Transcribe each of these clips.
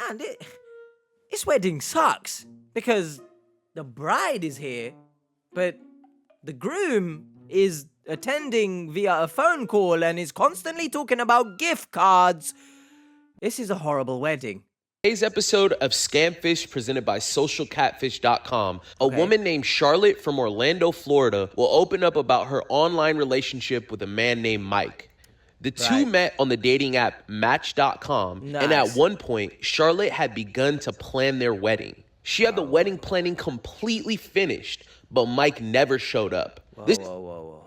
man, this wedding sucks because the bride is here, but the groom is attending via a phone call and is constantly talking about gift cards. This is a horrible wedding. Today's episode of Scamfish, presented by socialcatfish.com, a woman named Charlotte from Orlando, Florida, will open up about her online relationship with a man named Mike. The two met on the dating app Match.com, and at one point, Charlotte had begun to plan their wedding. She had the wedding planning completely finished, but Mike never showed up. Whoa.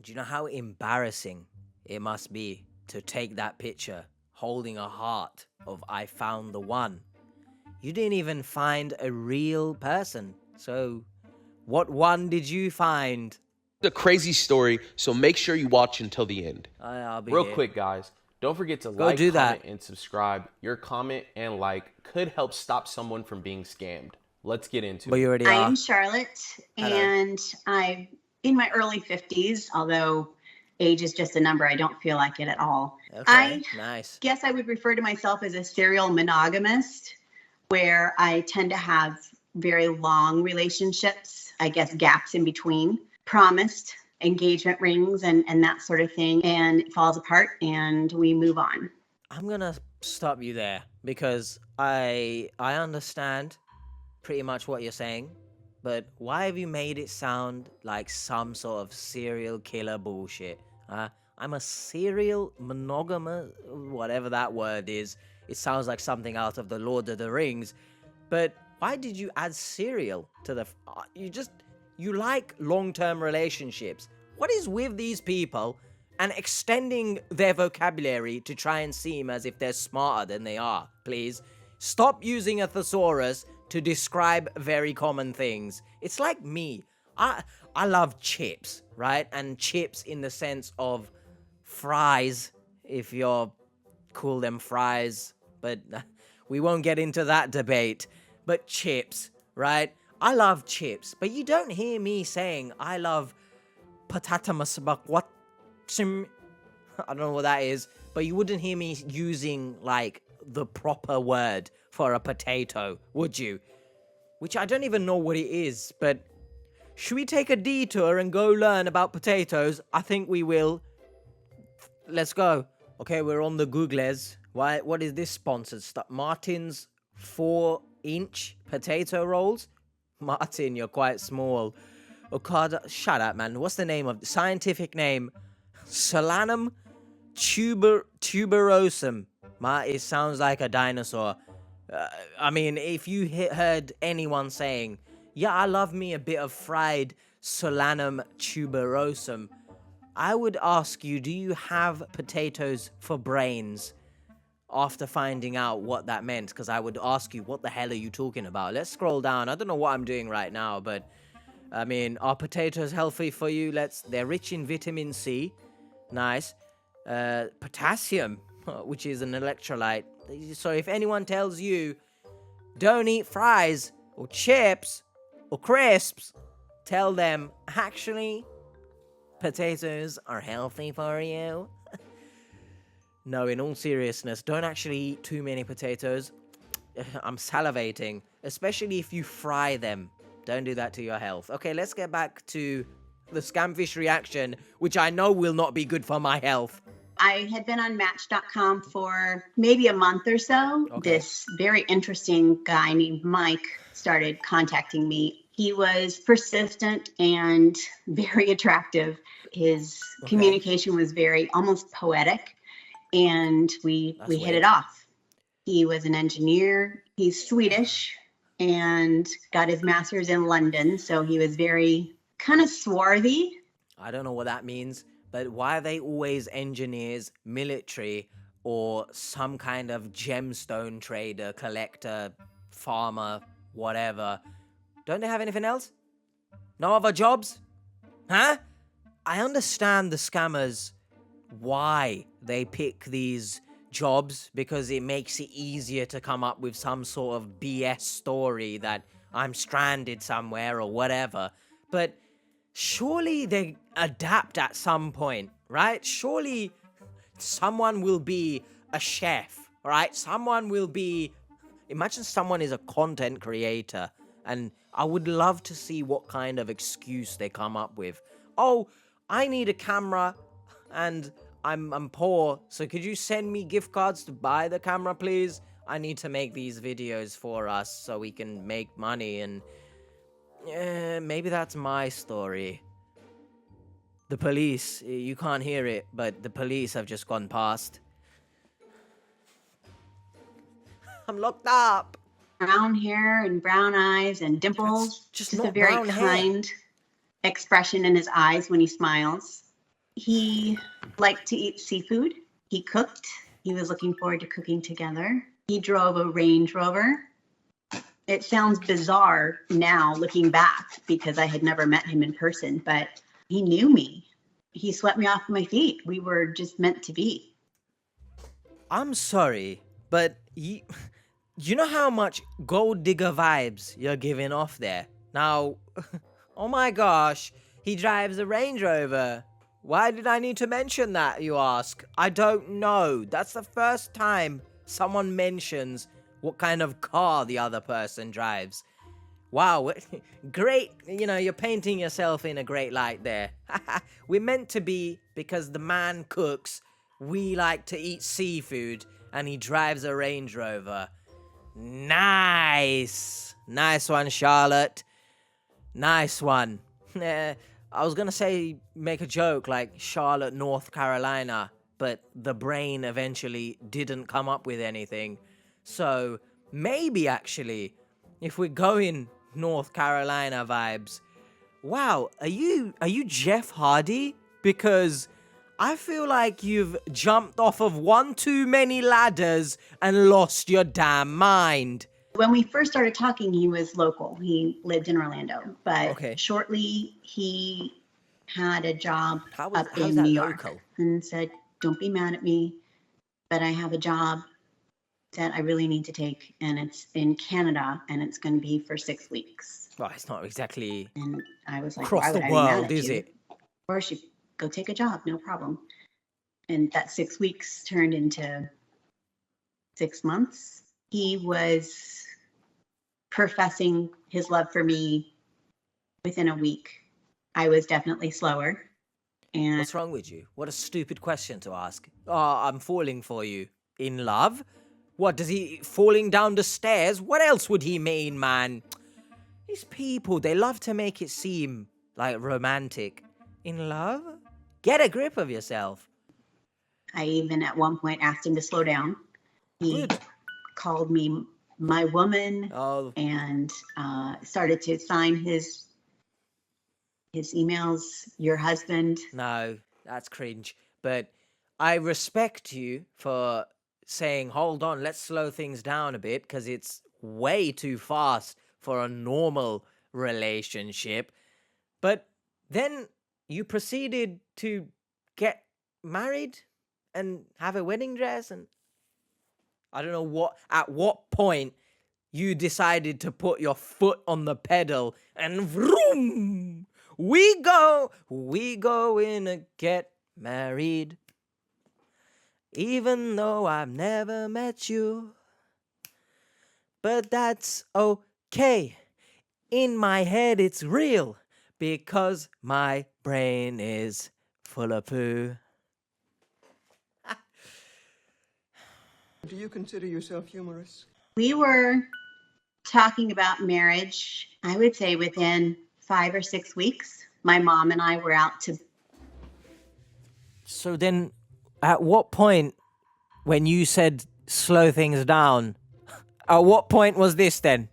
Do you know how embarrassing it must be to take that picture holding a heart of "I found the one"? You didn't even find a real person. So, what one did you find? It's a crazy story, so make sure you watch until the end. I'll be Real here. quick, guys, don't forget to Go like, do comment, that. and subscribe. Your comment and like could help stop someone from being scammed. Let's get into But it. you already I are. am Charlotte, and I'm in my early 50s, although age is just a number. I don't feel like it at all. Okay, nice. Guess I would refer to myself as a serial monogamist, where I tend to have very long relationships, I guess gaps in between, promised engagement rings and that sort of thing, and it falls apart and we move on. I'm gonna stop you there because I understand pretty much what you're saying, but why have you made it sound like some sort of serial killer bullshit? I'm a serial monogamous, whatever that word is. It sounds like something out of the Lord of the Rings, but why did you add serial to the? You like long-term relationships. What is with these people and extending their vocabulary to try and seem as if they're smarter than they are? Please stop using a thesaurus to describe very common things. It's like me. I love chips, right? And chips in the sense of fries, if you're call them fries, but we won't get into that debate. But chips, right? I love chips, but you don't hear me saying I love patata masabak. I don't know what that is, but you wouldn't hear me using like the proper word for a potato, would you? Which I don't even know what it is, but should we take a detour and go learn about potatoes? I think we will. Let's go. Okay, we're on the Googles. What is this sponsored stuff? Martin's 4-inch potato rolls? Martin, you're quite small. Okada, shut up, man. What's the name of the scientific name? Solanum tuberosum. It sounds like a dinosaur. I mean, if you heard anyone saying, yeah, I love me a bit of fried Solanum tuberosum, I would ask you, do you have potatoes for brains? After finding out what that meant, because I would ask you, what the hell are you talking about? Let's scroll down. I don't know what I'm doing right now, but I mean, are potatoes healthy for you? They're rich in vitamin C. Nice. Potassium, which is an electrolyte. So if anyone tells you, don't eat fries or chips or crisps, tell them, actually, potatoes are healthy for you. No, in all seriousness, don't actually eat too many potatoes. I'm salivating, especially if you fry them. Don't do that to your health. Okay, let's get back to the Scamfish reaction, which I know will not be good for my health. I had been on Match.com for maybe a month or so. Okay. This very interesting guy named Mike started contacting me. He was persistent and very attractive. His communication was very almost poetic, and we hit it off. He was an engineer. He's Swedish and got his master's in London, so he was very kind of swarthy. I don't know what that means, but why are they always engineers, military, or some kind of gemstone trader, collector, farmer, whatever? Don't they have anything else? No other jobs? Huh? I understand the scammers, why they pick these jobs, because it makes it easier to come up with some sort of BS story that I'm stranded somewhere or whatever. But surely they adapt at some point, right? Surely someone will be a chef All right, imagine someone is a content creator, and I would love to see what kind of excuse they come up with. Oh, I need a camera, and I'm poor, so could you send me gift cards to buy the camera, please? I need to make these videos for us so we can make money, and maybe that's my story. The police, you can't hear it, but the police have just gone past. I'm locked up. Brown hair and brown eyes and dimples. Just a not very brown hair. kind expression in his eyes when he smiles. He liked to eat seafood. He cooked. He was looking forward to cooking together. He drove a Range Rover. It sounds bizarre now looking back because I had never met him in person, but he knew me. He swept me off my feet. We were just meant to be. I'm sorry, but you know how much gold digger vibes you're giving off there? Now, oh my gosh, he drives a Range Rover. Why did I need to mention that, you ask? I don't know. That's the first time someone mentions what kind of car the other person drives. Wow, great. You're painting yourself in a great light there. We're meant to be because the man cooks, we like to eat seafood, and he drives a Range Rover. Nice. Nice one, Charlotte. Nice one. I was gonna say make a joke like Charlotte, North Carolina, but the brain eventually didn't come up with anything. So maybe actually, if we're going North Carolina vibes, wow, are you Jeff Hardy? Because I feel like you've jumped off of one too many ladders and lost your damn mind. When we first started talking, he was local. He lived in Orlando, but Okay. shortly he had a job How's up in that New York local? and said, "Don't be mad at me, but I have a job that I really need to take, and it's in Canada, and it's going to be for 6 weeks." Well, it's not exactly And I was like, across "Why the would I be mad world, at is you? it? Of course, you go take a job, no problem." And that 6 weeks turned into 6 months. He was professing his love for me within a week. I was definitely slower. And What's wrong with you? What a stupid question to ask. Oh, I'm falling for you. In love? What, does he falling down the stairs? What else would he mean, man? These people, they love to make it seem like romantic. In love? Get a grip of yourself. I even at one point asked him to slow down. He Good. called me my woman Oh, and started to sign his emails, your husband. no, that's cringe. But I respect you for saying, hold on, let's slow things down a bit, because it's way too fast for a normal relationship. But then you proceeded to get married and have a wedding dress, and I don't know at what point you decided to put your foot on the pedal and vroom, we go in and get married. Even though I've never met you, but that's okay. In my head it's real, because my brain is full of poo. Do you consider yourself humorous? We were talking about marriage, I would say within 5 or 6 weeks. My mom and I were out to. So then, at what point, when you said slow things down, at what point was this then?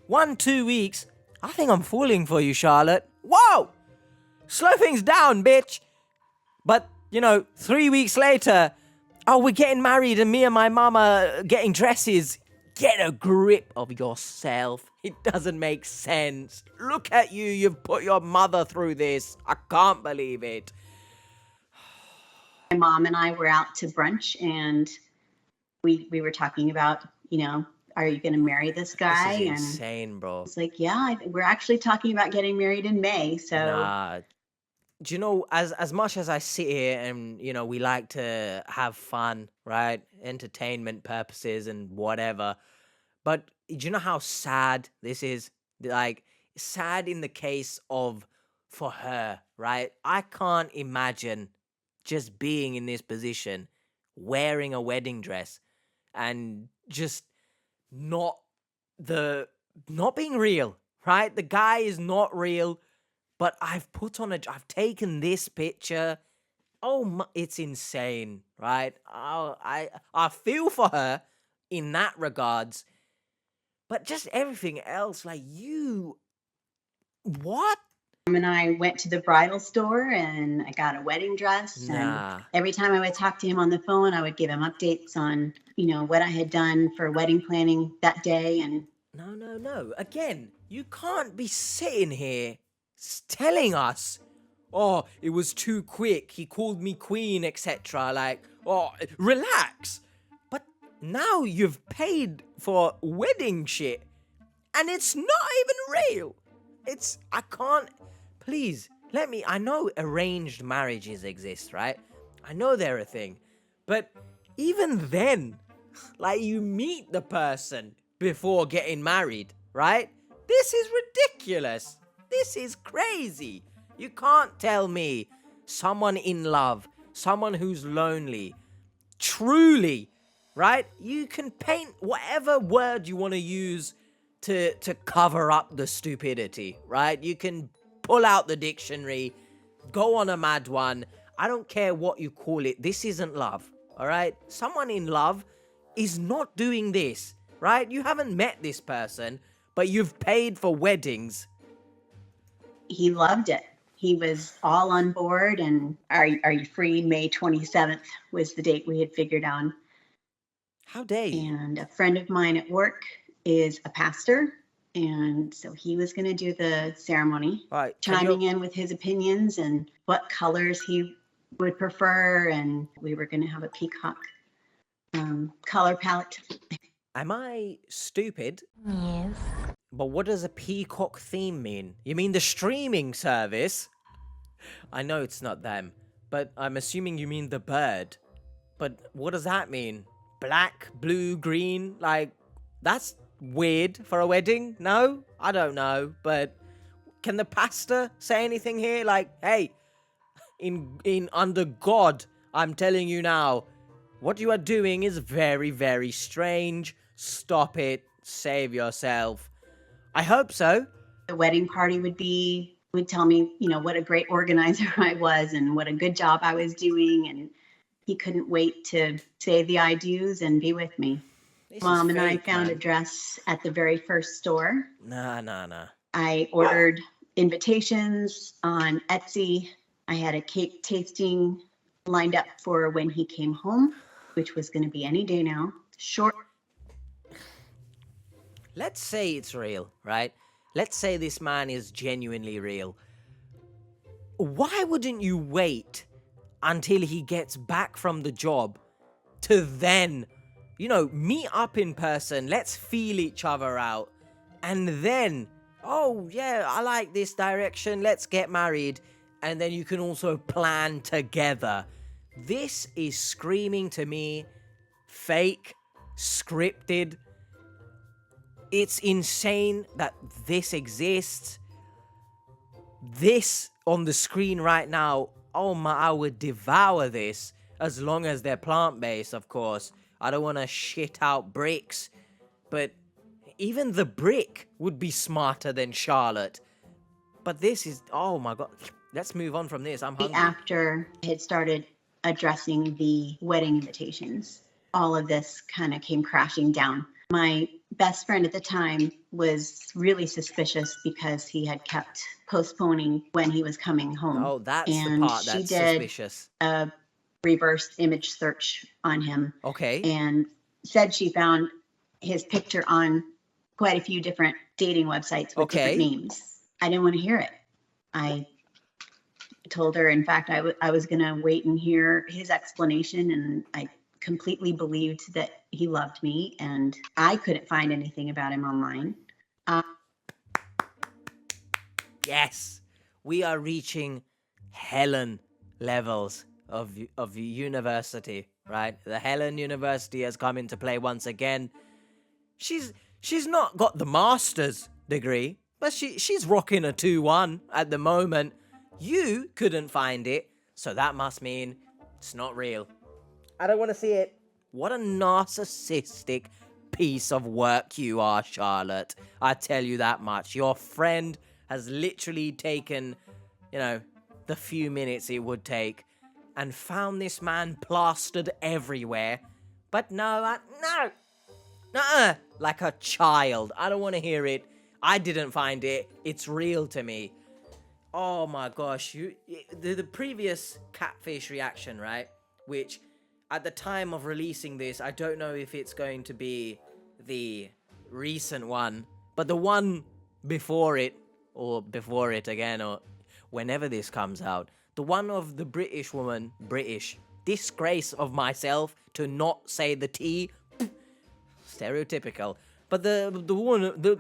1-2 weeks? I think I'm falling for you, Charlotte. Whoa! Slow things down, bitch! But, 3 weeks later, oh, we're getting married and me and my mama getting dresses. Get a grip of yourself. It doesn't make sense. Look at you, you've put your mother through this. I can't believe it. My mom and I were out to brunch, and we were talking about, are you going to marry this guy? This is And insane, bro. it's like, yeah, we're actually talking about getting married in May. So Nah, do you know, as much as I sit here and, you know, we like to have fun, right? Entertainment purposes and whatever. But do you know how sad this is? Like, sad in the case of for her, right? I can't imagine just being in this position, wearing a wedding dress, and just not not being real, right? The guy is not real, but I've taken this picture. Oh, it's insane, right? Oh, I feel for her in that regards, but just everything else, like what? And I went to the bridal store and I got a wedding dress. And Nah. every time I would talk to him on the phone, I would give him updates on, what I had done for wedding planning that day. And No. Again, you can't be sitting here telling us, oh, it was too quick. He called me queen, etc. Like, oh, relax. But now you've paid for wedding shit, and it's not even real. I can't. Please, I know arranged marriages exist, right? I know they're a thing. But even then, like, you meet the person before getting married, right? This is ridiculous. This is crazy. You can't tell me someone in love, someone who's lonely, truly, right? You can paint whatever word you want to use to cover up the stupidity, right? You can pull out the dictionary, go on a mad one. I don't care what you call it. This isn't love, all right? Someone in love is not doing this, right? You haven't met this person, but you've paid for weddings. he loved it. He was all on board. And are you free? May 27th was the date we had figured out. How dare you? And a friend of mine at work is a pastor. And so he was going to do the ceremony, Right, chiming in with his opinions and what colors he would prefer. And we were going to have a peacock color palette. Am I stupid? Yes. But what does a peacock theme mean? You mean the streaming service? I know it's not them, but I'm assuming you mean the bird. But what does that mean? Black, blue, green? Like, that's weird for a wedding? No? I don't know, but can the pastor say anything here? Like, hey, in under God, I'm telling you now, what you are doing is very, very strange. Stop it. Save yourself. I hope so. The wedding party would tell me, what a great organizer I was and what a good job I was doing. And he couldn't wait to say the I do's and be with me. Mom and I found a dress at the very first store. Nah. I ordered invitations on Etsy. I had a cake tasting lined up for when he came home, which was going to be any day now. Let's say it's real, right? Let's say this man is genuinely real. Why wouldn't you wait until he gets back from the job to then, meet up in person, let's feel each other out, and then, oh yeah, I like this direction, let's get married, and then you can also plan together. This is screaming to me fake, scripted. It's insane that this exists. This on the screen right now, oh my, I would devour this, as long as they're plant-based, of course. I don't want to shit out bricks, but even the brick would be smarter than Charlotte. But this is, oh my God. Let's move on from this. I'm hungry. After I had started addressing the wedding invitations, all of this kind of came crashing down. My best friend at the time was really suspicious because he had kept postponing when he was coming home. Oh, that's the part that's suspicious. A reverse image search on him. Okay. And said she found his picture on quite a few different dating websites with different names. I didn't want to hear it. I told her, in fact, I was going to wait and hear his explanation, and I completely believed that he loved me, and I couldn't find anything about him online. Yes, we are reaching Helen levels of university, right? The Helen University has come into play once again. She's not got the master's degree, but she's rocking a 2-1 at the moment. You couldn't find it, so that must mean it's not real. I don't want to see it. What a narcissistic piece of work you are, Charlotte. I tell you that much. Your friend has literally taken, the few minutes it would take and found this man plastered everywhere. But no, like a child. I don't want to hear it. I didn't find it. It's real to me. Oh my gosh. The previous catfish reaction, right? Which, at the time of releasing this, I don't know if it's going to be the recent one, but the one before it, or before it again, or whenever this comes out, the one of the British woman, disgrace of myself to not say the T, stereotypical, but the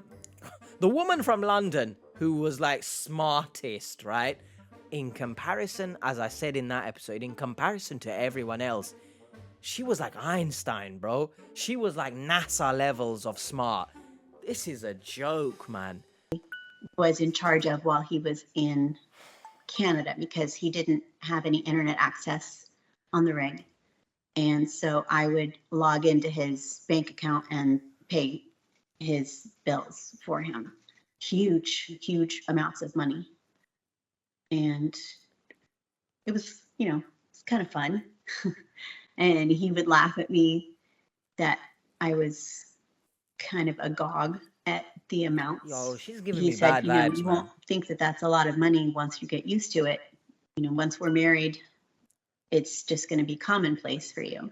woman from London who was like smartest, right? In comparison, as I said in that episode, in comparison to everyone else, she was like Einstein, bro. She was like NASA levels of smart. This is a joke, man. Was in charge of while he was in Canada, because he didn't have any internet access on the rig. And so I would log into his bank account and pay his bills for him. Huge amounts of money. And it was, it's kind of fun. And he would laugh at me that I was kind of agog at the amounts. Yo, she's giving He me said, bad vibes, you man. won't think that that's a lot of money once you get used to it. Once we're married, it's just going to be commonplace for you.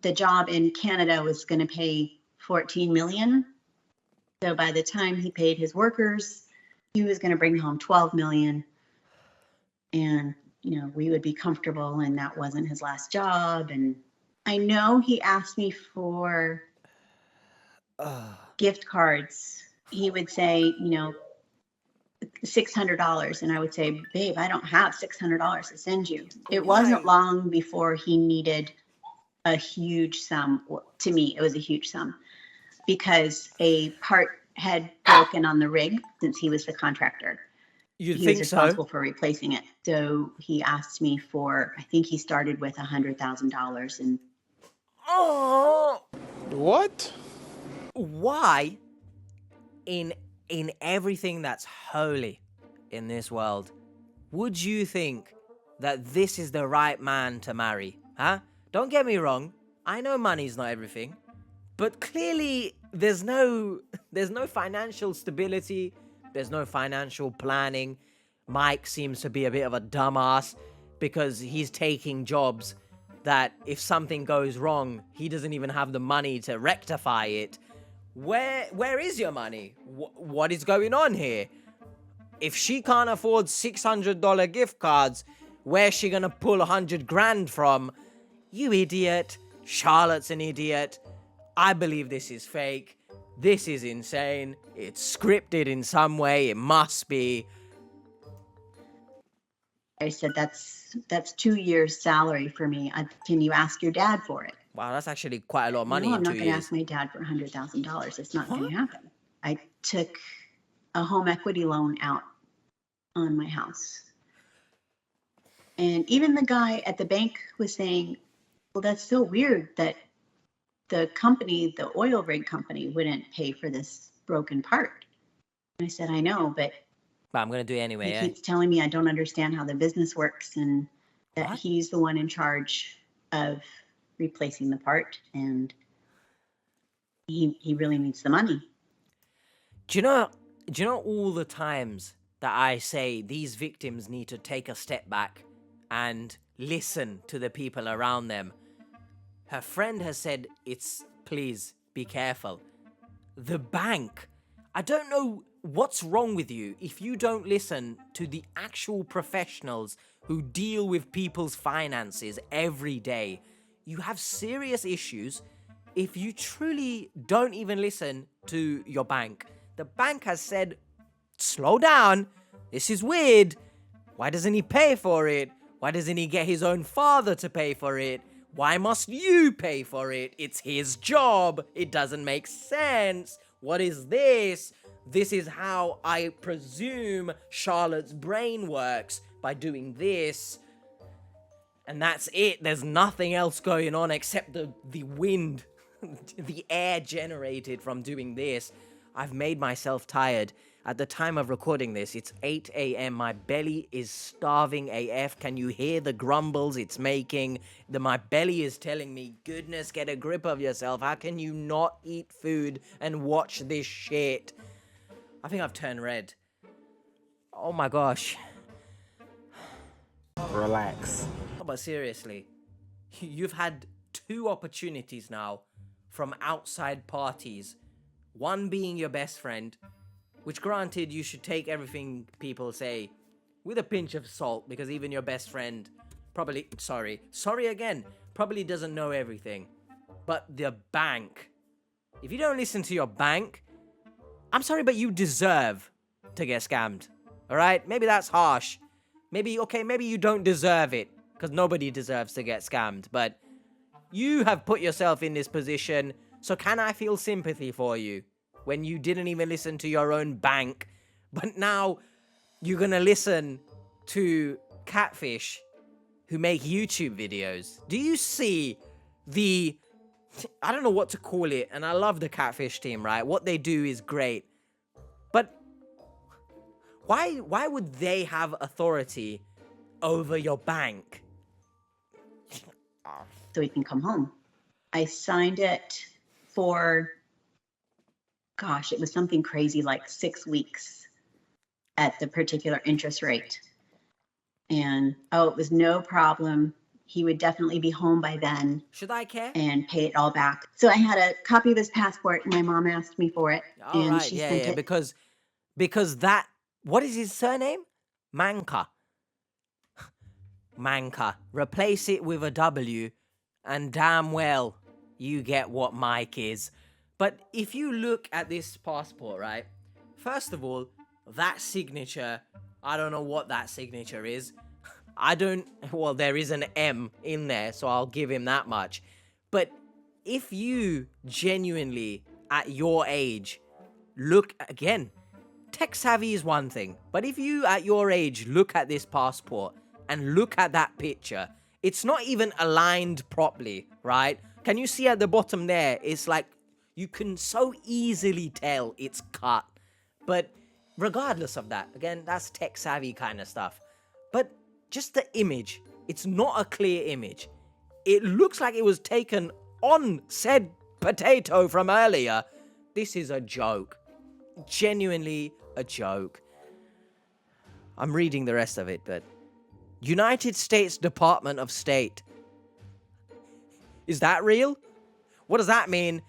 The job in Canada was going to pay $14 million. So by the time he paid his workers, he was going to bring home $12 million. And, we would be comfortable, and that wasn't his last job. And I know he asked me for gift cards. He would say, $600. And I would say, babe, I don't have $600 to send you. It wasn't long before he needed a huge sum. Well, to me, it was a huge sum, because a part had broken on the rig since he was the contractor. You'd He was think so. responsible for replacing it. So he asked me for, I think he started with $100,000. And Oh, What? why in everything that's holy in this world would you think that this is the right man to marry? Huh? Don't get me wrong. I know money's not everything, but clearly there's no financial stability. There's no financial planning. Mike seems to be a bit of a dumbass because he's taking jobs that if something goes wrong, he doesn't even have the money to rectify it. Where is your money? What is going on here? If she can't afford $600 gift cards, where's she gonna pull $100,000 from? You idiot. Charlotte's an idiot. I believe this is fake. This is insane. It's scripted in some way. It must be. I said, that's 2 years' salary for me. Can you ask your dad for it? Wow, that's actually quite a lot of money No, in I'm 2 not going to years. ask my dad for $100,000. It's not going to happen. I took a home equity loan out on my house. And even the guy at the bank was saying, well, that's so weird that the company, the oil rig company, wouldn't pay for this broken part. And I said, I know, but I'm going to do it anyway, he yeah? keeps telling me I don't understand how the business works, and that What? he's the one in charge of replacing the part, and he really needs the money. Do you know all the times that I say these victims need to take a step back and listen to the people around them? Her friend has said, please be careful. The bank, I don't know what's wrong with you if you don't listen to the actual professionals who deal with people's finances every day. You have serious issues if you truly don't even listen to your bank. The bank has said, slow down, this is weird, Why doesn't he pay for it? Why doesn't he get his own father to pay for it? Why must you pay for it? It's his job. It doesn't make sense. What is this? This is how I presume Charlotte's brain works, by doing this. And that's it. There's nothing else going on except the wind, the air generated from doing this. I've made myself tired. At the time of recording this, it's 8 a.m. My belly is starving AF. Can you hear the grumbles it's making? My belly is telling me, goodness, get a grip of yourself. How can you not eat food and watch this shit? I think I've turned red. Oh my gosh. Relax. But seriously, you've had 2 opportunities now from outside parties. One being your best friend, which granted you should take everything people say with a pinch of salt, because even your best friend probably, sorry again, probably doesn't know everything. But the bank, if you don't listen to your bank, I'm sorry, but you deserve to get scammed. All right? Maybe that's harsh. Maybe you don't deserve it, because nobody deserves to get scammed. But you have put yourself in this position, so can I feel sympathy for you when you didn't even listen to your own bank, but now you're gonna listen to Catfish, who make YouTube videos? Do you see the... I don't know what to call it, and I love the Catfish team, right? What they do is great. But why would they have authority over your bank? So he can come home. I signed it for, gosh, it was something crazy like 6 weeks at the particular interest rate. And, it was no problem. He would definitely be home by then. Should I care? And pay it all back. So I had a copy of his passport. My mom asked me for it. All and right, she yeah, sent yeah, it. because that... What is his surname? Manka. Manka. Replace it with a W, and damn well you get what Mike is. But if you look at this passport, right? First of all, that signature, I don't know what that signature is. Well, there is an M in there, so I'll give him that much. But if you genuinely, at your age, look, again, tech savvy is one thing, but if you, at your age, look at this passport and look at that picture, it's not even aligned properly, right? Can you see at the bottom there? It's like, you can so easily tell it's cut. But regardless of that, again, that's tech savvy kind of stuff. But just the image, it's not a clear image. It looks like it was taken on said potato from earlier. This is a joke. Genuinely a joke. I'm reading the rest of it, but United States Department of State. Is that real? What does that mean?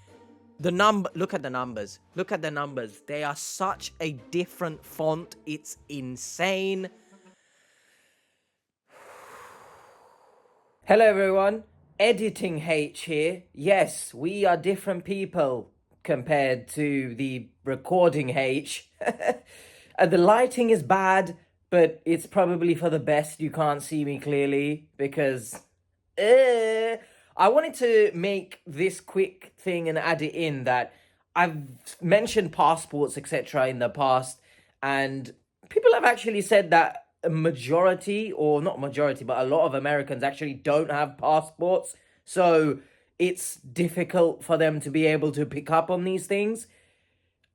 Look at the numbers. Look at the numbers. They are such a different font. It's insane. Hello everyone, Editing H here. Yes, we are different people compared to the recording H. The lighting is bad, but it's probably for the best. You can't see me clearly because I wanted to make this quick thing and add it in that I've mentioned passports, etc. in the past, and people have actually said that a majority, or not majority, but a lot of Americans actually don't have passports. So it's difficult for them to be able to pick up on these things.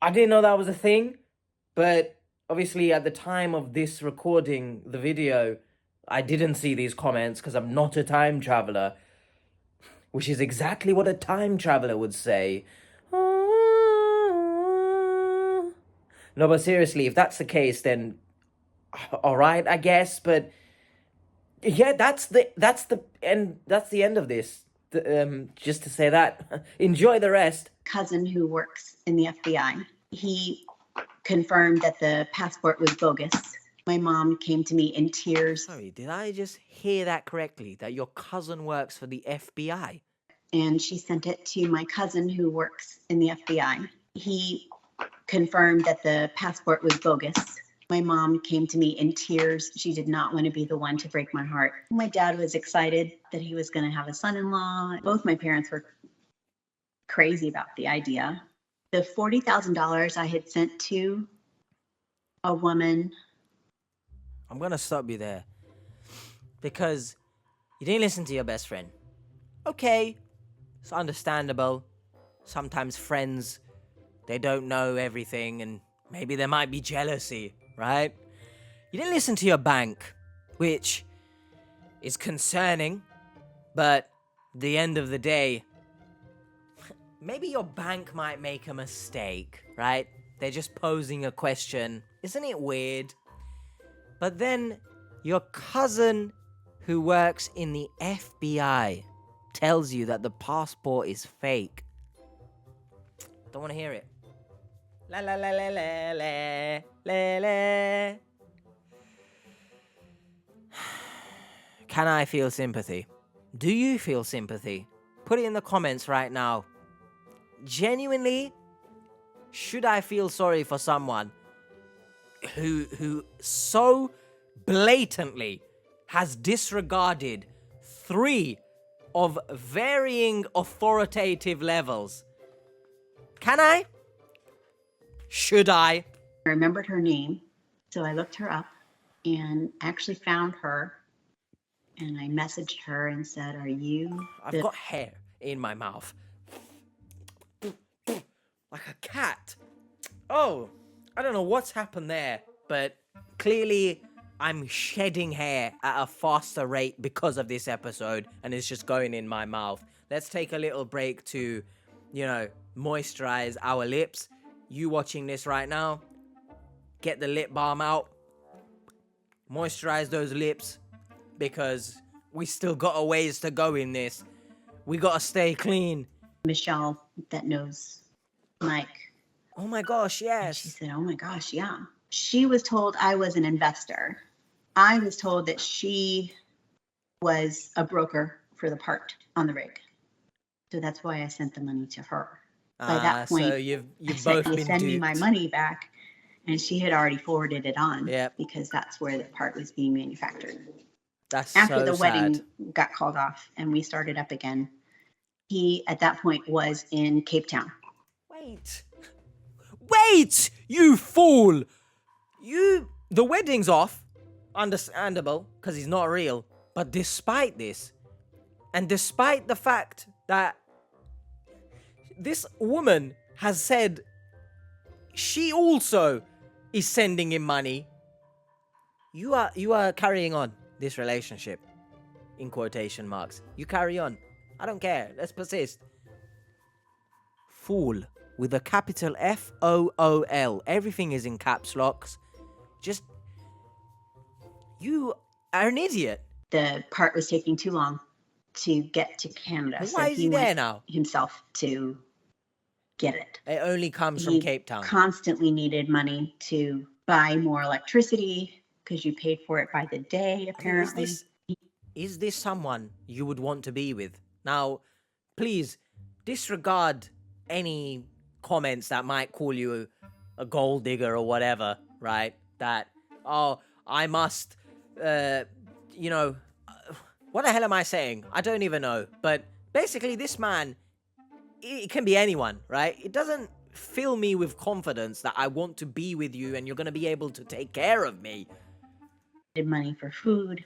I didn't know that was a thing, but obviously at the time of this recording, the video, I didn't see these comments because I'm not a time traveler, which is exactly what a time traveler would say. No, but seriously, if that's the case, then all right, I guess. But yeah, that's the end. That's the end of this. Just to say that. Enjoy the rest. Cousin who works in the FBI. He confirmed that the passport was bogus. My mom came to me in tears. Sorry, did I just hear that correctly? That your cousin works for the FBI? And she sent it to my cousin who works in the FBI. He confirmed that the passport was bogus. My mom came to me in tears. She did not want to be the one to break my heart. My dad was excited that he was going to have a son-in-law. Both my parents were crazy about the idea. The $40,000 I had sent to a woman. I'm gonna stop you there. Because you didn't listen to your best friend. Okay, it's understandable. Sometimes friends, they don't know everything and maybe there might be jealousy, right? You didn't listen to your bank, which is concerning, but at the end of the day, maybe your bank might make a mistake, right? They're just posing a question. Isn't it weird? But then your cousin who works in the FBI tells you that the passport is fake. Don't want to hear it. La la la la la la la la. Can I feel sympathy? Do you feel sympathy? Put it in the comments right now. Genuinely, should I feel sorry for someone who so blatantly has disregarded 3 of varying authoritative levels? Can I? Should I? I remembered her name, so I looked her up and actually found her. And I messaged her and said, "Are you?" I've got hair in my mouth. Like a cat. Oh, I don't know what's happened there, but clearly I'm shedding hair at a faster rate because of this episode, and it's just going in my mouth. Let's take a little break to, moisturize our lips. You watching this right now, get the lip balm out, moisturize those lips, because we still got a ways to go in this. We gotta stay clean. Michelle that knows Mike. Oh my gosh, yes. And she said, "Oh my gosh, yeah." She was told I was an investor. I was told that she was a broker for the part on the rig. So that's why I sent the money to her. By that point, so you've I said, both been "Send me my duped. money back." And she had already forwarded it on. Yep. Because that's where the part was being manufactured. That's After so the sad. wedding got called off and we started up again, he at that point was in Cape Town. Wait, you fool! The wedding's off. Understandable, because he's not real. But despite this, and despite the fact that this woman has said she also is sending him money, you are carrying on this relationship, in quotation marks. You carry on. I don't care. Let's persist. Fool with a capital FOOL. Everything is in caps locks. Just, you are an idiot. The part was taking too long to get to Canada. Why so is he there went now? himself to get it. It only comes from He Cape Town. constantly needed money to buy more electricity because you paid for it by the day, apparently. Is this someone you would want to be with? Now, please disregard any comments that might call you a gold digger or whatever, right? That, oh, I must, what the hell am I saying? I don't even know. But basically, this man, it can be anyone, right? It doesn't fill me with confidence that I want to be with you and you're going to be able to take care of me. Did money for food.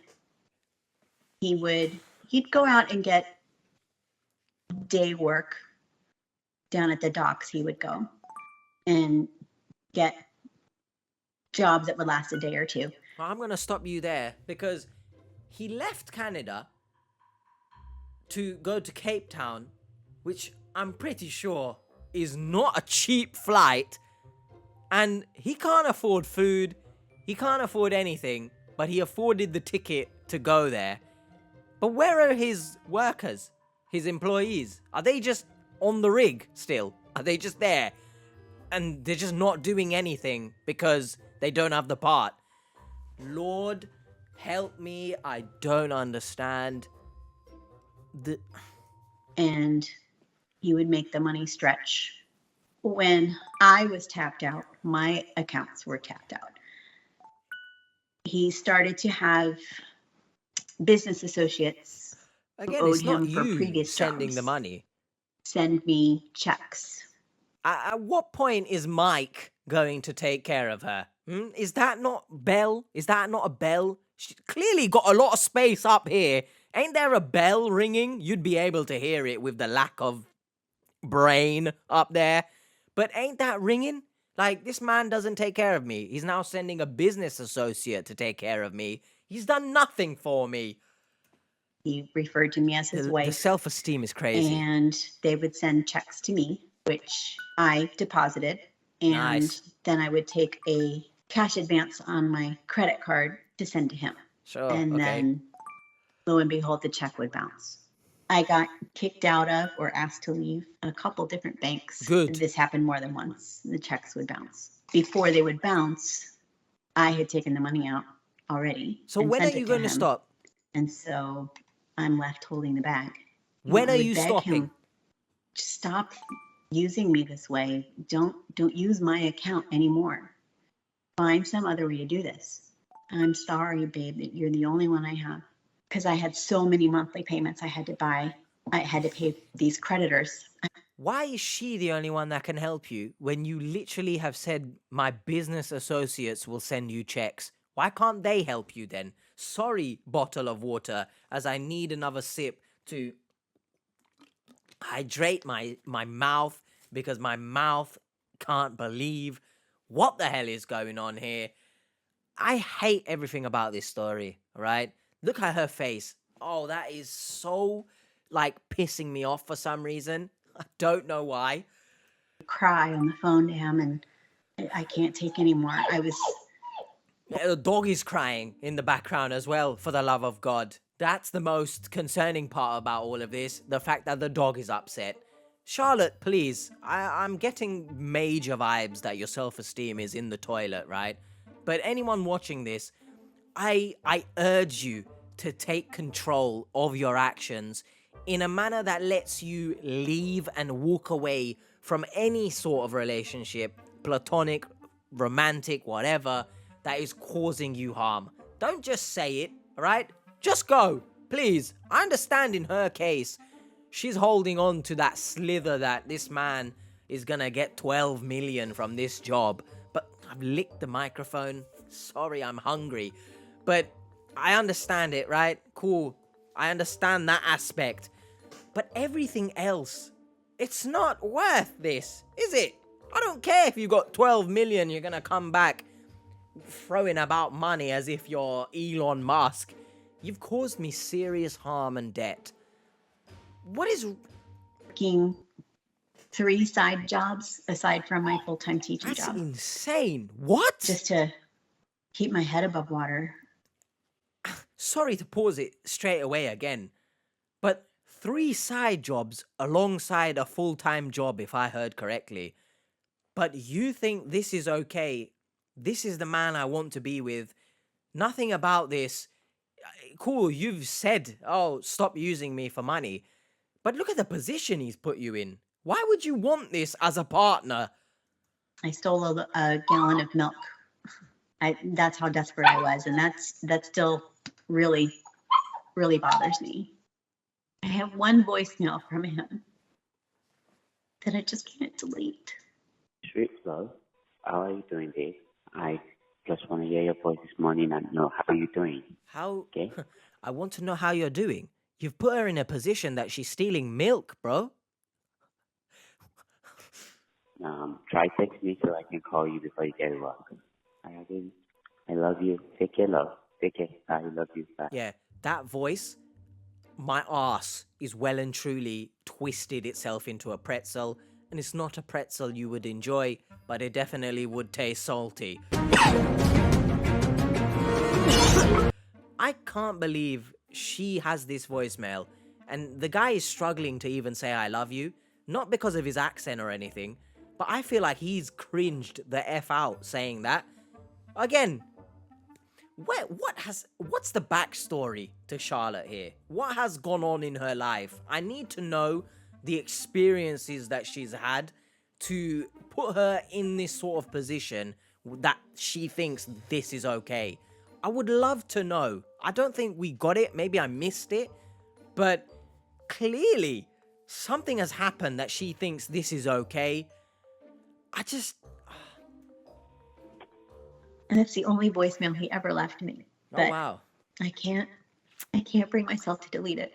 He'd go out and get day work down at the docks. He would go and get jobs that would last a day or two. Well, I'm going to stop you there because he left Canada to go to Cape Town, which I'm pretty sure is not a cheap flight, and he can't afford food, he can't afford anything, but he afforded the ticket to go there. But where are his workers, his employees? Are they just on the rig still? Are they just there? And they're just not doing anything because they don't have the part? Lord, help me, I don't understand. And he would make the money stretch. When I was tapped out, my accounts were tapped out. He started to have business associates who Again, owed it's not him for you previous sending the jobs money. send me checks. At what point is Mike going to take care of her? Is that not Bell? Is that not a bell? She clearly got a lot of space up here. Ain't there a bell ringing? You'd be able to hear it with the lack of brain up there. But ain't that ringing? Like, this man doesn't take care of me. He's now sending a business associate to take care of me. He's done nothing for me. He referred to me as his The wife, self-esteem is crazy. and they would send checks to me, which I deposited. And Nice. then I would take a cash advance on my credit card to send to him. Sure, And okay. then, lo and behold, the check would bounce. I got kicked out of or asked to leave a couple different banks. Good. This happened more than once. The checks would bounce. Before they would bounce, I had taken the money out already. So and when are sent it you to going to him. stop? And so I'm left holding the bag. When I are would you beg stopping? him, stop using me this way. Don't use my account anymore. Find some other way to do this. I'm sorry, babe, that you're the only one I have. Because I had so many monthly payments I had to pay these creditors. Why is she the only one that can help you when you literally have said my business associates will send you checks? Why can't they help you then? Sorry, bottle of water, as I need another sip to hydrate my mouth, because my mouth can't believe what the hell is going on here. I hate everything about this story, right? Look at her face. Oh, that is so, like, pissing me off for some reason. I don't know why. Cry on the phone to him, and I can't take anymore. Yeah, the dog is crying in the background as well, for the love of God. That's the most concerning part about all of this, the fact that the dog is upset. Charlotte, please, I'm getting major vibes that your self-esteem is in the toilet, right? But anyone watching this, I urge you to take control of your actions in a manner that lets you leave and walk away from any sort of relationship, platonic, romantic, whatever, that is causing you harm. Don't just say it, alright? Just go, please. I understand in her case, she's holding on to that slither that this man is gonna get 12 million from this job. But I've licked the microphone. Sorry, I'm hungry. But I understand it, right? Cool. I understand that aspect. But everything else, it's not worth this, is it? I don't care if you got 12 million, you're gonna come back throwing about money as if you're Elon Musk. You've caused me serious harm and debt. What is... working 3 side jobs aside from my full-time teaching That's job, insane. What? just to keep my head above water. Sorry to pause it straight away again, but 3 side jobs alongside a full-time job, if I heard correctly. But you think this is okay? This is the man I want to be with. Nothing about this. Cool, you've said, oh, stop using me for money. But look at the position he's put you in. Why would you want this as a partner? I stole a gallon of milk. That's how desperate I was, and that still really, really bothers me. I have one voicemail from him that I just can't delete. Sweet love, how are you doing, babe? I just want to hear your voice this morning and know how you're doing. How? Okay? I want to know how you're doing. You've put her in a position that she's stealing milk, bro. Try text me so I can call you before you get to work. I love you. Take care, love. Take care. I love you. Bye. Yeah, that voice, my ass is well and truly twisted itself into a pretzel, and it's not a pretzel you would enjoy, but it definitely would taste salty. I can't believe she has this voicemail, and the guy is struggling to even say I love you, not because of his accent or anything, but I feel like he's cringed the F out saying that. Again, what's the backstory to Charlotte here? What has gone on in her life? I need to know the experiences that she's had to put her in this sort of position that she thinks this is okay. I would love to know. I don't think we got it. Maybe I missed it. But clearly, something has happened that she thinks this is okay. And that's the only voicemail he ever left me. But Oh, wow. I can't bring myself to delete it.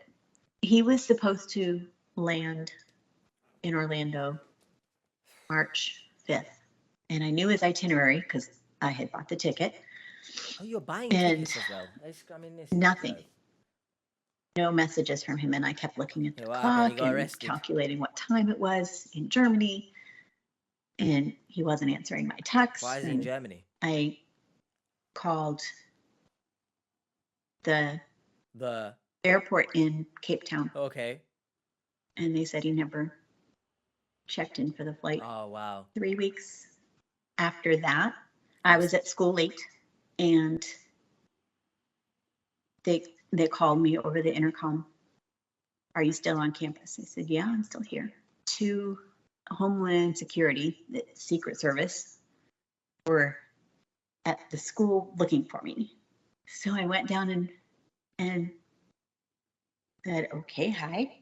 He was supposed to land in Orlando March 5th. And I knew his itinerary because I had bought the ticket. Oh, you're buying And tickets as well. This nothing. No messages from him. And I kept looking at the Yeah, what happened? He clock got and arrested. calculating what time it was in Germany. And he wasn't answering my texts. Why is he in Germany? I called the The airport in Cape Town, okay. and they said he never checked in for the flight. Oh, wow. 3 weeks after that, I was at school late, and they called me over the intercom. Are you still on campus? I said, yeah, I'm still here. To Homeland Security, the Secret Service, were at the school looking for me. So I went down and said, okay, hi.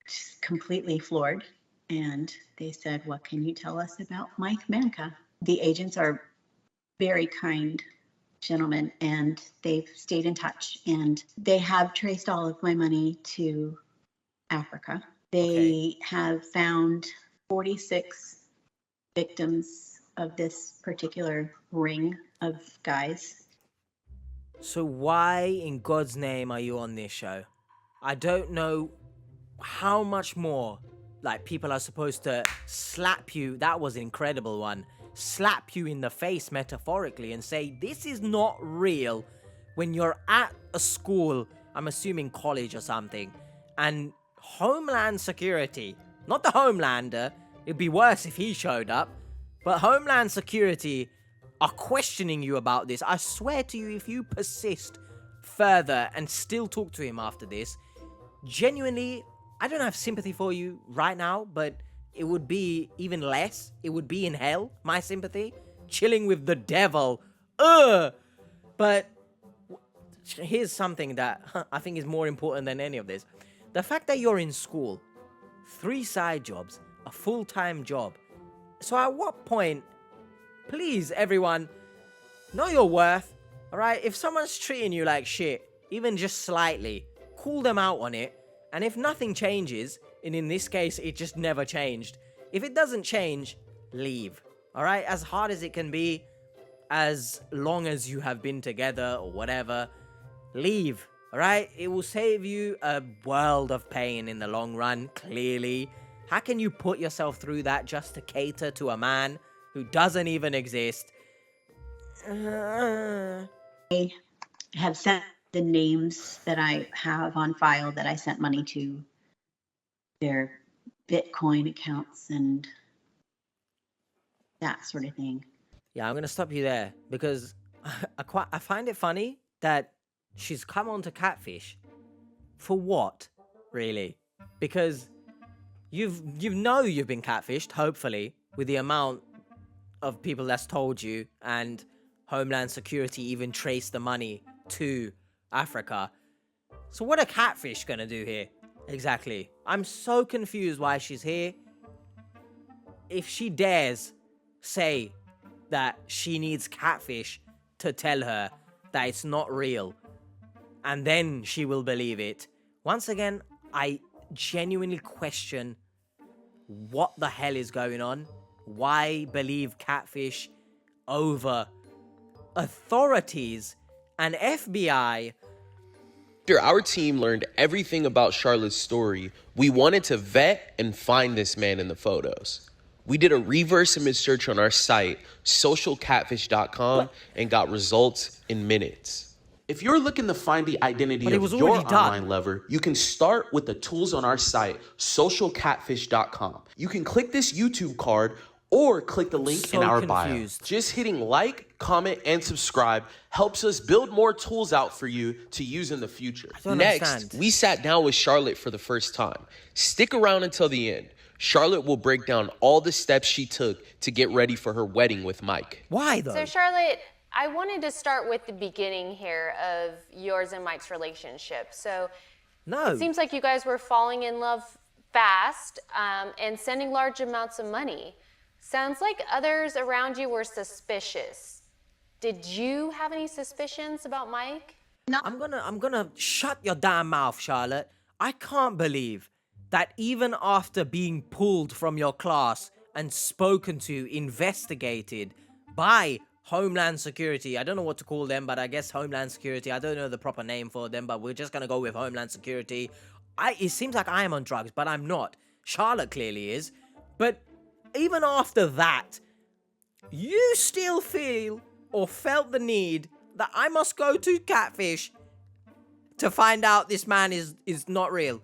Just completely floored. And they said, what can you tell us about Mike Manka? The agents are very kind gentlemen, and they've stayed in touch, and they have traced all of my money to Africa. They have found 46 victims of this particular ring of guys. So why in God's name are you on this show? I don't know how much more like people are supposed to slap you. That was an incredible one. Slap you in the face metaphorically and say this is not real when you're at a school, I'm assuming college or something, and Homeland Security, not the Homelander, it'd be worse if he showed up, but Homeland Security are questioning you about this. I swear to you, if you persist further and still talk to him after this, genuinely, I don't have sympathy for you right now, but it would be even less. It would be in hell, my sympathy. Chilling with the devil. But here's something that I think is more important than any of this. The fact that you're in school, 3 side jobs, a full-time job. So at what point, please, everyone, know your worth, all right? If someone's treating you like shit, even just slightly, call them out on it. And if nothing changes, and in this case, it just never changed, if it doesn't change, leave, all right? As hard as it can be, as long as you have been together or whatever, leave, all right? It will save you a world of pain in the long run, clearly. How can you put yourself through that just to cater to a man who doesn't even exist? I have sent the names that I have on file that I sent money to, their Bitcoin accounts and that sort of thing. Yeah, I'm going to stop you there because I find it funny that she's come on to Catfish. For what, really? Because you've been catfished, hopefully, with the amount of people that's told you, and Homeland Security even traced the money to Africa. So what are Catfish gonna do here? Exactly. I'm so confused why she's here. If she dares say that she needs Catfish to tell her that it's not real, and then she will believe it. Once again, I genuinely question what the hell is going on. Why believe Catfish over authorities and FBI? After our team learned everything about Charlotte's story, we wanted to vet and find this man in the photos. We did a reverse image search on our site, socialcatfish.com, and got results in minutes. If you're looking to find the identity But it of was your already done. online lover, you can start with the tools on our site, socialcatfish.com. You can click this YouTube card or click the link So in our confused. bio. Just hitting like, comment, and subscribe helps us build more tools out for you to use in the future. I don't Next, understand. we sat down with Charlotte for the first time. Stick around until the end. Charlotte will break down all the steps she took to get ready for her wedding with Mike. Why though? So Charlotte, I wanted to start with the beginning here of yours and Mike's relationship. So it seems like you guys were falling in love fast and sending large amounts of money. Sounds like others around you were suspicious. Did you have any suspicions about Mike? No. I'm gonna shut your damn mouth, Charlotte. I can't believe that even after being pulled from your class and spoken to, investigated by Homeland Security, I don't know what to call them, but I guess Homeland Security, I don't know the proper name for them, but we're just gonna go with Homeland Security. It seems like I am on drugs, but I'm not. Charlotte clearly is. But even after that, you still feel or felt the need that I must go to Catfish to find out this man is not real.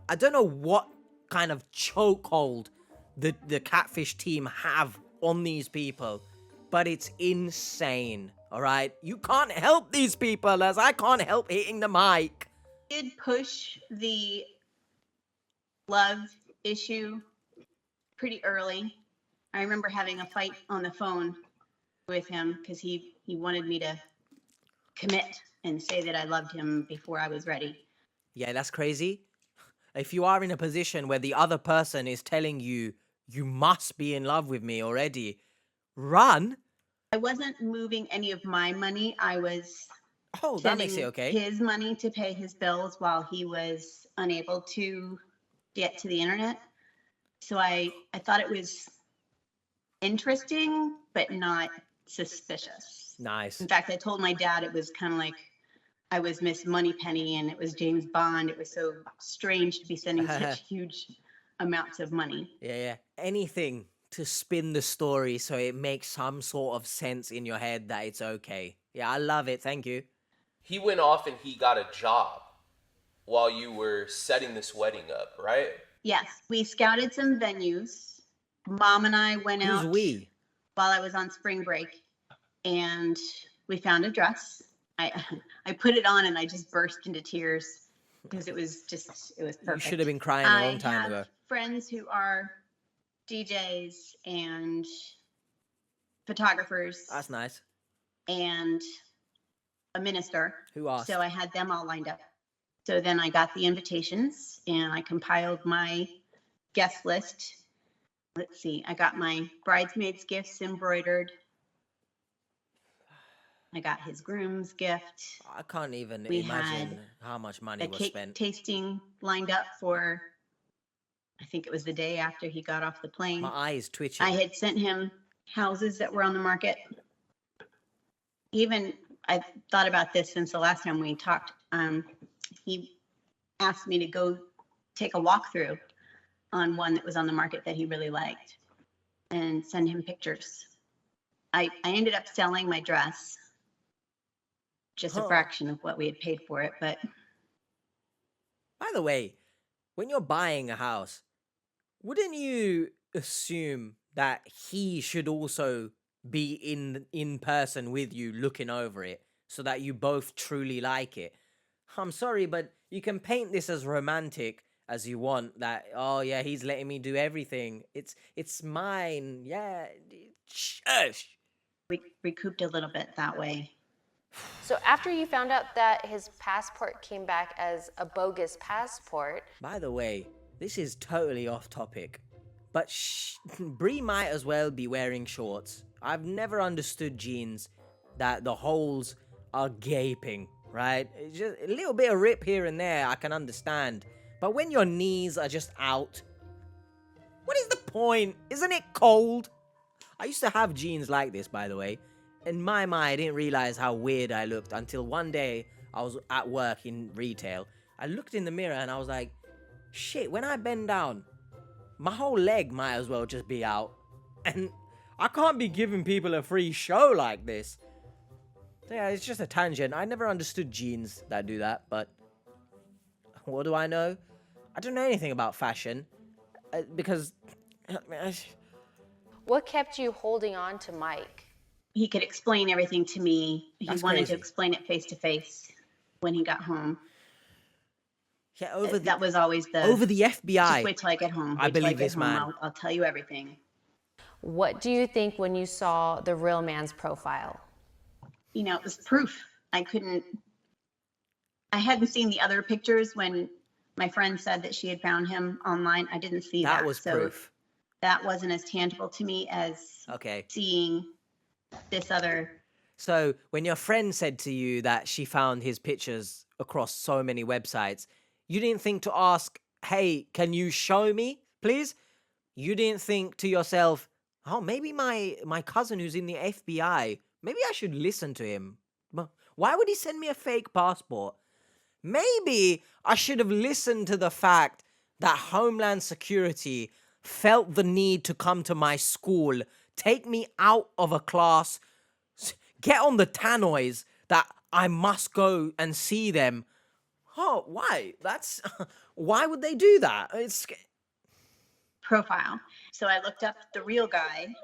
I don't know what kind of chokehold the Catfish team have on these people, but it's insane, all right? You can't help these people as I can't help hitting the mic. I did push the love issue pretty early. I remember having a fight on the phone with him because he wanted me to commit and say that I loved him before I was ready. Yeah, that's crazy. If you are in a position where the other person is telling you, you must be in love with me already, run. I wasn't moving any of my money. I was that makes it okay. his money to pay his bills while he was unable to get to the internet. So I thought it was interesting, but not suspicious. Nice. In fact, I told my dad it was kind of like I was Miss Moneypenny and it was James Bond. It was so strange to be sending such huge amounts of money. Yeah. Anything to spin the story so it makes some sort of sense in your head that it's okay. Yeah, I love it. Thank you. He went off and he got a job while you were setting this wedding up, right? Yes, we scouted some venues. Mom and I went out Who's we? while I was on spring break, and we found a dress. I put it on and I just burst into tears because it was perfect. You should have been crying a long time ago. I have friends who are DJs and photographers. That's nice. And a minister. Who asked? So I had them all lined up. So then I got the invitations and I compiled my guest list. Let's see, I got my bridesmaids' gifts embroidered. I got his groom's gift. I can't even We imagine had how much money A was cake spent. tasting lined up for, I think it was the day after he got off the plane. My eye is twitching. I had sent him houses that were on the market. Even, I thought about this since the last time we talked. He asked me to go take a walkthrough on one that was on the market that he really liked and send him pictures. I ended up selling my dress, just a fraction of what we had paid for it, but By the way, when you're buying a house, wouldn't you assume that he should also be in person with you looking over it so that you both truly like it? I'm sorry, but you can paint this as romantic as you want, that, oh yeah, he's letting me do everything. It's mine. Yeah. Shush. we recouped a little bit that way. So after you found out that his passport came back as a bogus passport. By the way, this is totally off topic, but Bree might as well be wearing shorts. I've never understood jeans that the holes are gaping, right? It's just a little bit of rip here and there, I can understand. But when your knees are just out, what is the point? Isn't it cold? I used to have jeans like this, by the way. In my mind, I didn't realize how weird I looked until one day I was at work in retail. I looked in the mirror and I was like, shit, when I bend down, my whole leg might as well just be out. And I can't be giving people a free show like this. So yeah, it's just a tangent. I never understood jeans that do that, but what do I know? I don't know anything about fashion because... What kept you holding on to Mike? He could explain everything to me. He That's wanted crazy. to explain it face to face when he got home. Yeah, That was always the over the FBI. Just wait till I get home. I Wait till believe get this home. man. I'll tell you everything. What do you think when you saw the real man's profile? You know, it was proof. I hadn't seen the other pictures when my friend said that she had found him online. I didn't see that. That was proof. That wasn't as tangible to me as seeing this other. So when your friend said to you that she found his pictures across so many websites, you didn't think to ask, hey, can you show me, please? You didn't think to yourself, oh, maybe my cousin who's in the FBI, maybe I should listen to him. Why would he send me a fake passport? Maybe I should have listened to the fact that Homeland Security felt the need to come to my school, take me out of a class, get on the tannoys that I must go and see them. Oh, why? Why would they do that? It's profile. So I looked up the real guy.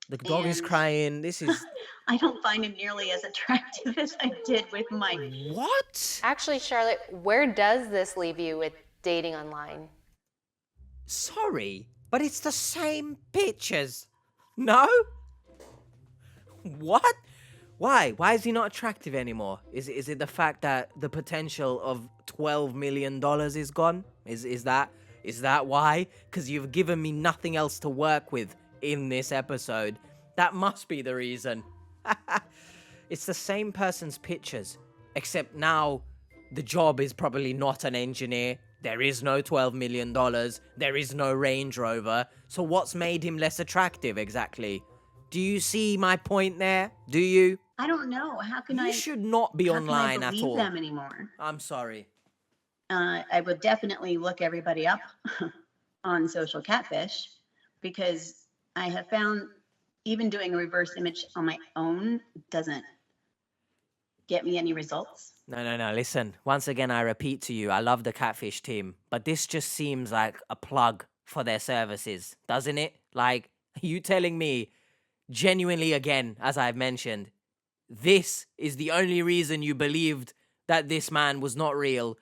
The dog is crying. This is... I don't find him nearly as attractive as I did with Mike. What? Actually, Charlotte, where does this leave you with dating online? Sorry, but it's the same pictures. No? What? Why? Why is he not attractive anymore? Is it the fact that the potential of $12 million is gone? Is that why? Because you've given me nothing else to work with in this episode. That must be the reason. It's the same person's pictures, except now the job is probably not an engineer. There is no $12 million. There is no Range Rover. So what's made him less attractive exactly? Do you see my point there? Do you? I don't know. How can I? You should not be online how can I at believe all. them anymore? I'm sorry. I would definitely look everybody up on Social Catfish, because I have found even doing a reverse image on my own doesn't get me any results. No. Listen, once again, I repeat to you, I love the Catfish team, but this just seems like a plug for their services, doesn't it? Like, are you telling me, genuinely again, as I've mentioned, this is the only reason you believed that this man was not real?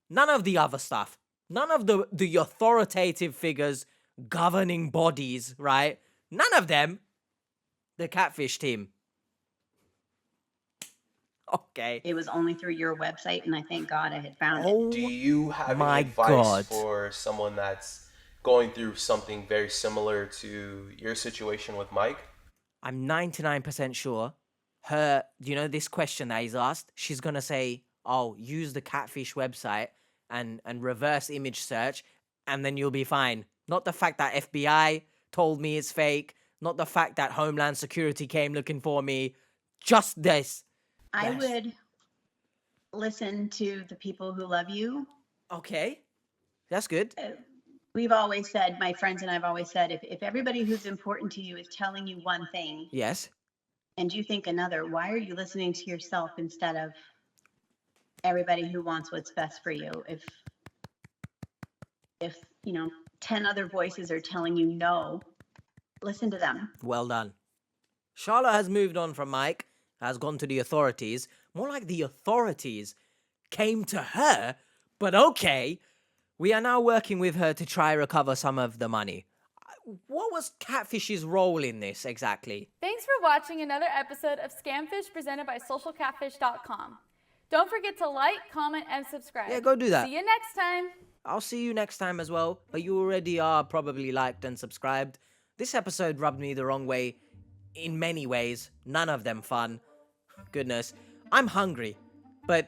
None of the other stuff. None of the authoritative figures governing bodies, right? None of them. The Catfish team. Okay. It was only through your website, and I thank God I had found Oh, it. Do you have my any advice God. for someone that's going through something very similar to your situation with Mike? I'm 99% sure this question that he's asked, she's going to say, oh, use the Catfish website and reverse image search, and then you'll be fine. Not the fact that FBI told me it's fake, not the fact that Homeland Security came looking for me, just this. I would listen to the people who love you. Okay, that's good. We've always said, my friends and I've always said, if everybody who's important to you is telling you one thing, Yes. and you think another, why are you listening to yourself instead of everybody who wants what's best for you? If 10 other voices are telling you no, listen to them. Well done. Charlotte has moved on from Mike, has gone to the authorities. More like the authorities came to her, but okay. We are now working with her to try recover some of the money. What was Catfish's role in this exactly? Thanks for watching another episode of Scamfish presented by socialcatfish.com. Don't forget to like, comment, and subscribe. Yeah, go do that. See you next time. I'll see you next time as well, but you already are probably liked and subscribed. This episode rubbed me the wrong way in many ways, none of them fun. Goodness, I'm hungry, but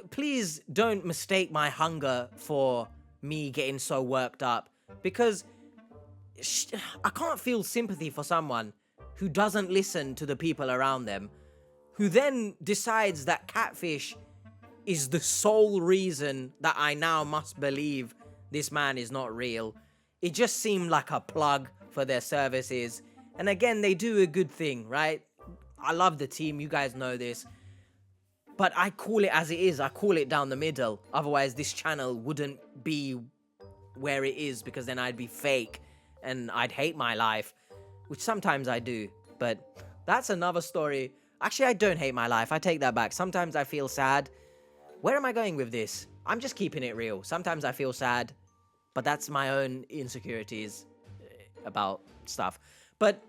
please don't mistake my hunger for me getting so worked up, because I can't feel sympathy for someone who doesn't listen to the people around them, who then decides that Catfish is the sole reason that I now must believe this man is not real. It just seemed like a plug for their services. And again, they do a good thing, right? I love the team, you guys know this. But I call it as it is, I call it down the middle. Otherwise, this channel wouldn't be where it is, because then I'd be fake and I'd hate my life, which sometimes I do. But that's another story. Actually, I don't hate my life, I take that back. Sometimes I feel sad. Where am I going with this? I'm just keeping it real. Sometimes I feel sad, but that's my own insecurities. about stuff. But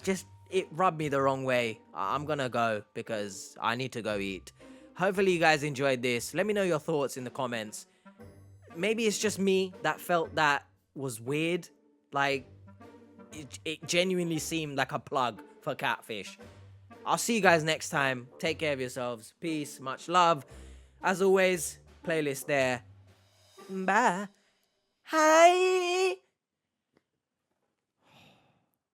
just it rubbed me the wrong way. I'm gonna go because I need to go eat. Hopefully you guys enjoyed this. Let me know your thoughts in the comments. Maybe it's just me that felt that was weird. Like, it genuinely seemed like a plug for Catfish. I'll see you guys next time. Take care of yourselves. Peace, much love. As always, playlist there. Bye. Hi.